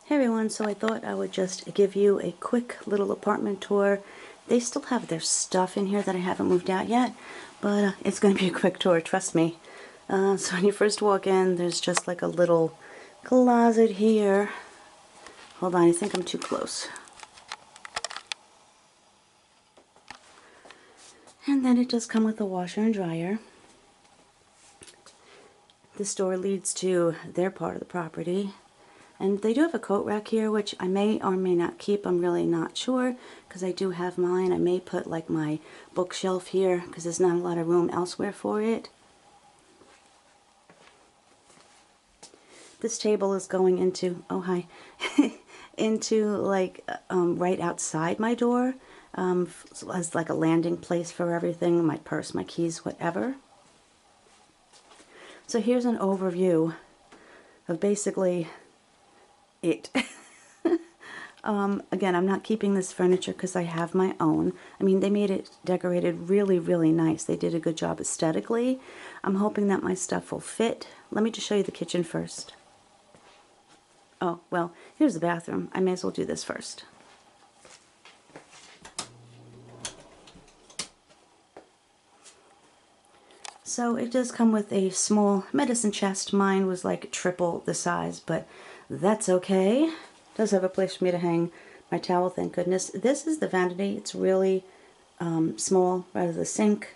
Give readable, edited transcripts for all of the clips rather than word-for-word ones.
Hey everyone, so I thought I would just give you a quick little apartment tour. They still have their stuff in here that I haven't moved out yet, but it's going to be a quick tour, trust me. So when you first walk in, there's just like a little closet here. Hold on, I think I'm too close. And then it does come with a washer and dryer. This door leads to their part of the property. And they do have a coat rack here, which I may or may not keep. I'm really not sure, because I do have mine. I may put like my bookshelf here, because there's not a lot of room elsewhere for it. This table is going into, oh hi, into like right outside my door, as like a landing place for everything, my purse, my keys, whatever. So here's an overview of basically it. Again, I'm not keeping this furniture because I have my own. I mean, they made it decorated really, really nice. They did a good job aesthetically. I'm hoping that my stuff will fit. Let me just show you the kitchen first. Oh, well, here's the bathroom. I may as well do this first. So it does come with a small medicine chest. Mine was like triple the size, but that's okay. It does have a place for me to hang my towel, thank goodness. This is the vanity. It's really small, right of the sink.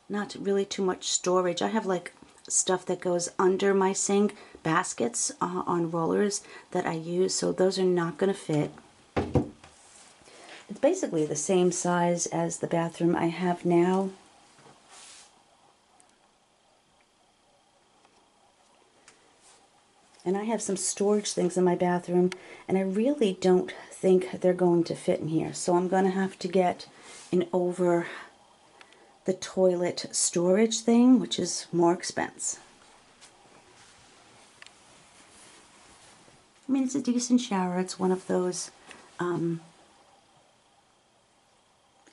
Not really too much storage. I have like stuff that goes under my sink, baskets on rollers that I use, so those are not going to fit. It's basically the same size as the bathroom I have now. And I have some storage things in my bathroom, and I really don't think they're going to fit in here. So I'm going to have to get an over the toilet storage thing, which is more expense. I mean, it's a decent shower. It's one of those, you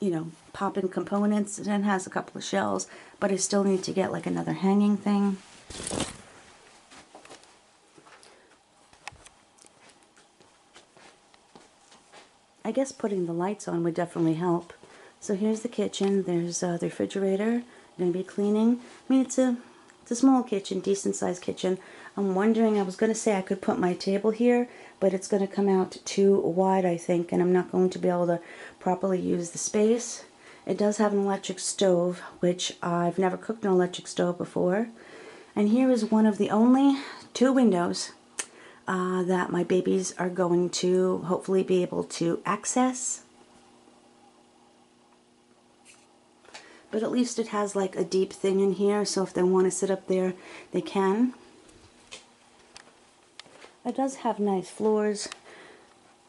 know, pop-in components, and it has a couple of shelves, but I still need to get like another hanging thing. I guess putting the lights on would definitely help. So here's the kitchen. There's the refrigerator. I'm going to be cleaning. I mean, it's a small kitchen, decent sized kitchen. I'm wondering, I was going to say I could put my table here, but it's going to come out too wide, I think, and I'm not going to be able to properly use the space. It does have an electric stove, which I've never cooked on an electric stove before. And here is one of the only 2 windows that my babies are going to hopefully be able to access. But at least it has like a deep thing in here, so if they want to sit up there, they can. It does have nice floors.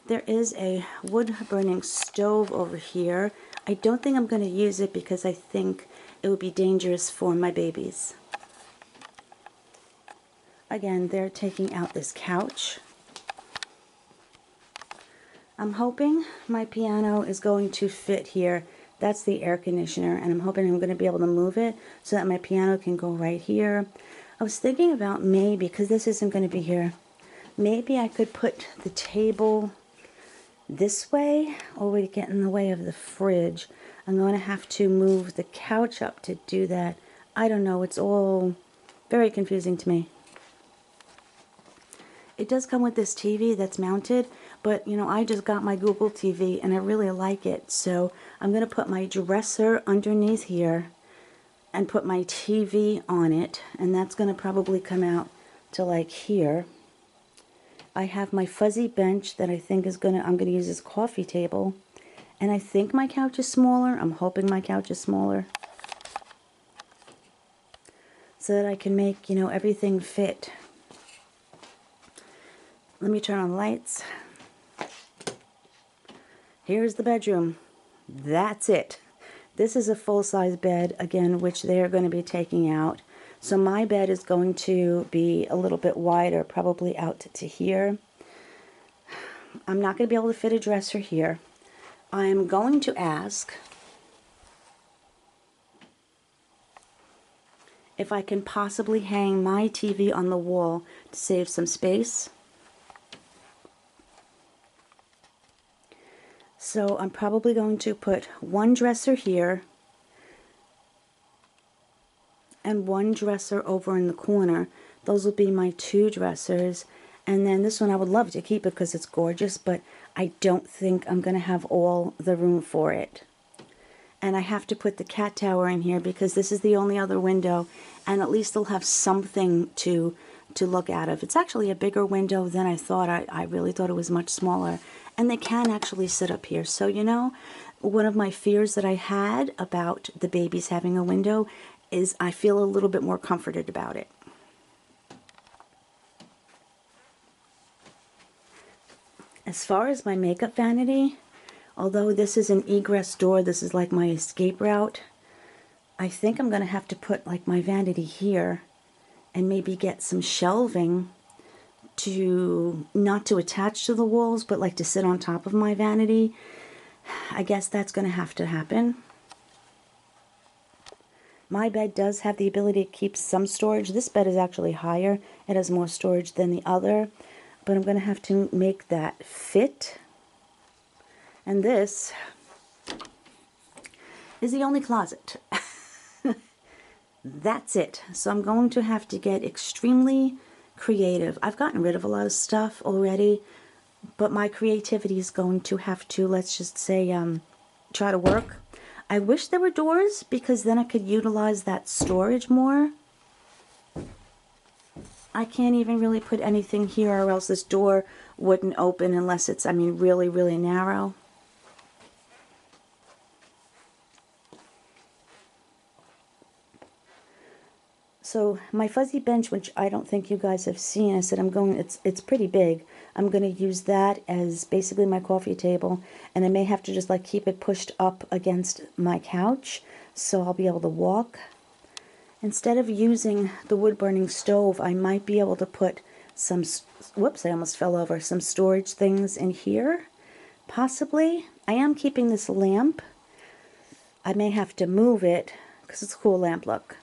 There is a wood-burning stove over here. I don't think I'm going to use it because I think it would be dangerous for my babies. Again, they're taking out this couch. I'm hoping my piano is going to fit here. That's the air conditioner, and I'm hoping I'm going to be able to move it so that my piano can go right here. I was thinking about maybe, because this isn't going to be here, maybe I could put the table this way, or would it get in the way of the fridge? I'm going to have to move the couch up to do that. I don't know, it's all very confusing to me. It does come with this TV that's mounted, but you know, I just got my Google TV and I really like it, so I'm going to put my dresser underneath here and put my TV on it, and that's going to probably come out to like here. I have my fuzzy bench that I think is I'm going to use as a coffee table, and I think my couch is smaller. I'm hoping my couch is smaller so that I can make, you know, everything fit. Let me turn on the lights. Here's the bedroom. That's it. This is a full-size bed, again, which they're going to be taking out. So my bed is going to be a little bit wider, probably out to here. I'm not going to be able to fit a dresser here. I'm going to ask if I can possibly hang my TV on the wall to save some space. So I'm probably going to put one dresser here and one dresser over in the corner. Those will be my two dressers. And then this one I would love to keep it because it's gorgeous, but I don't think I'm going to have all the room for it. And I have to put the cat tower in here because this is the only other window, and at least they'll have something to look out of. It's actually a bigger window than I thought. I really thought it was much smaller. And they can actually sit up here. So, you know, one of my fears that I had about the babies having a window is I feel a little bit more comforted about it. As far as my makeup vanity, although this is an egress door, this is like my escape route, I think I'm going to have to put like my vanity here and maybe get some shelving to, not to attach to the walls, but like to sit on top of my vanity. I guess that's going to have to happen. My bed does have the ability to keep some storage. This bed is actually higher. It has more storage than the other, but I'm going to have to make that fit. And this is the only closet. That's it. So I'm going to have to get extremely creative. I've gotten rid of a lot of stuff already, but my creativity is going to have to, let's just say, try to work. I wish there were doors because then I could utilize that storage more. I can't even really put anything here or else this door wouldn't open unless it's, I mean, really, really narrow. So my fuzzy bench, which I don't think you guys have seen, I said it's pretty big. I'm going to use that as basically my coffee table, and I may have to just like keep it pushed up against my couch so I'll be able to walk. Instead of using the wood-burning stove, I might be able to put some, whoops, I almost fell over, some storage things in here, possibly. I am keeping this lamp. I may have to move it because it's a cool lamp look.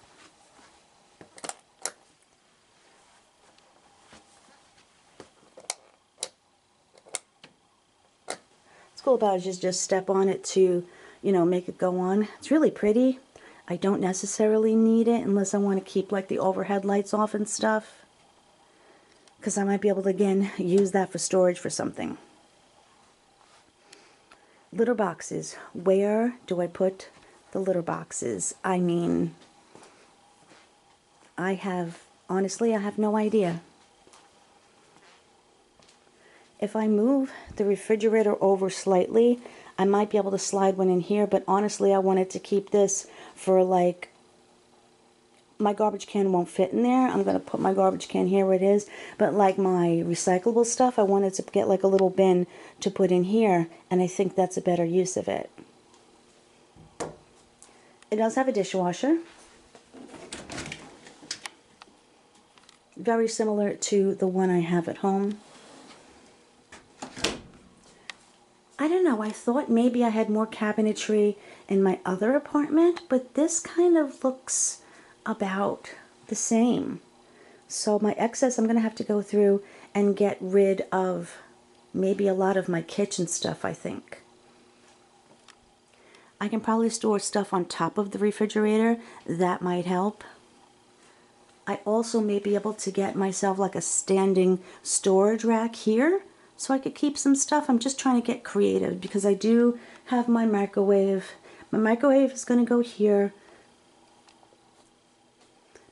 Cool about it is just step on it to, you know, make it go on. It's really pretty. I don't necessarily need it unless I want to keep like the overhead lights off and stuff, because I might be able to again use that for storage for something. Litter boxes. Where do I put the litter boxes? I mean, honestly I have no idea. If I move the refrigerator over slightly, I might be able to slide one in here, but honestly I wanted to keep this for like, my garbage can won't fit in there. I'm going to put my garbage can here where it is, but like my recyclable stuff, I wanted to get like a little bin to put in here, and I think that's a better use of it. It does have a dishwasher. Very similar to the one I have at home. I don't know, I thought maybe I had more cabinetry in my other apartment, but this kind of looks about the same. So my excess, I'm going to have to go through and get rid of maybe a lot of my kitchen stuff, I think. I can probably store stuff on top of the refrigerator. That might help. I also may be able to get myself like a standing storage rack here, so I could keep some stuff. I'm just trying to get creative because I do have my microwave. My microwave is going to go here.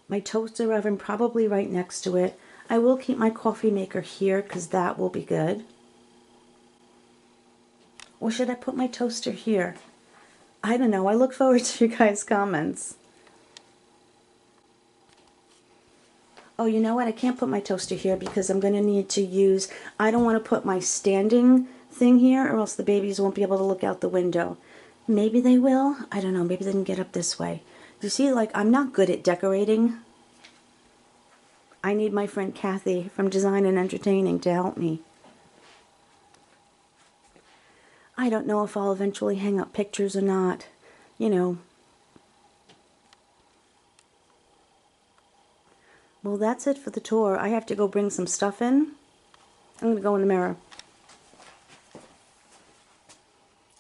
My toaster oven probably right next to it. I will keep my coffee maker here because that will be good. Or should I put my toaster here? I don't know. I look forward to you guys' comments. Oh, you know what? I can't put my toaster here because I'm going to need to use, I don't want to put my standing thing here or else the babies won't be able to look out the window. Maybe they will. I don't know. Maybe they can get up this way. You see, like, I'm not good at decorating. I need my friend Kathy from Design and Entertaining to help me. I don't know if I'll eventually hang up pictures or not. You know, Well, that's it for the tour. I have to go bring some stuff in. I'm going to go in the mirror.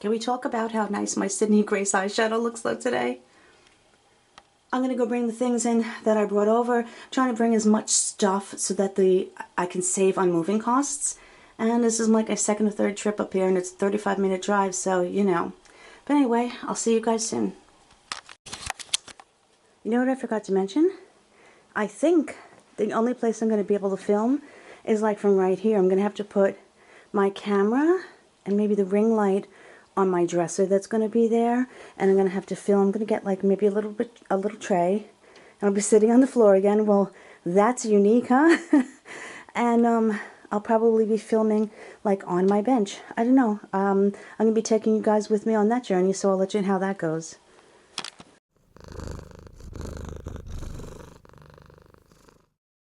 Can we talk about how nice my Sydney Grace eyeshadow looks like today? I'm going to go bring the things in that I brought over. I'm trying to bring as much stuff so that I can save on moving costs. And this is like a second or third trip up here, and it's a 35-minute drive, so, you know. But anyway, I'll see you guys soon. You know what I forgot to mention? I think the only place I'm going to be able to film is like from right here. I'm going to have to put my camera and maybe the ring light on my dresser that's going to be there, and I'm going to have to film. I'm going to get like maybe a little tray, and I'll be sitting on the floor again. Well, that's unique, huh? And I'll probably be filming like on my bench. I don't know. I'm going to be taking you guys with me on that journey, so I'll let you know how that goes.